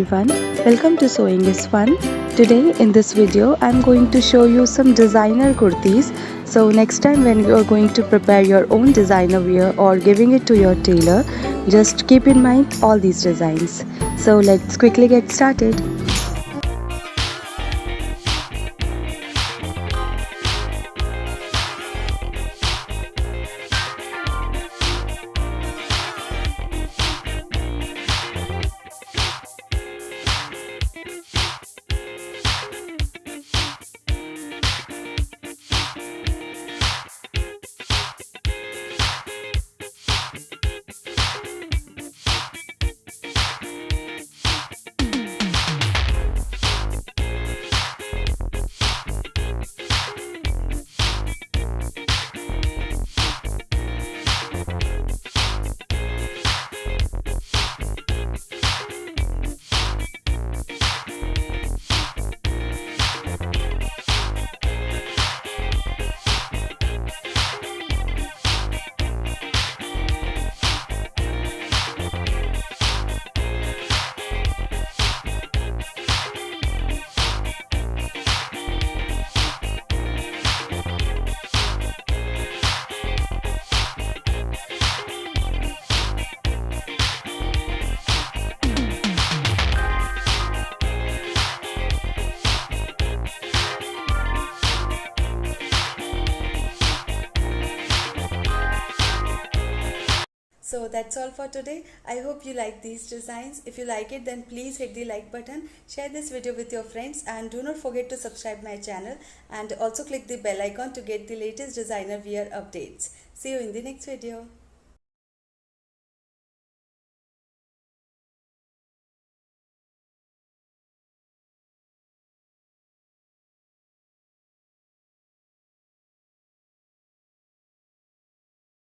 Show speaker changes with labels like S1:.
S1: everyone, welcome to Sewing is Fun. Today in this video I'm going to show you some designer kurtis. So next time when you are going to prepare your own designer wear or giving it to your tailor, just keep in mind all these designs. So let's quickly get started.
S2: So that's all for today. I hope you like these designs. If you like it, then please hit the like button, share this video with your friends, and do not forget to subscribe my channel and also click the bell icon to get the latest designer wear updates. See you in the next video.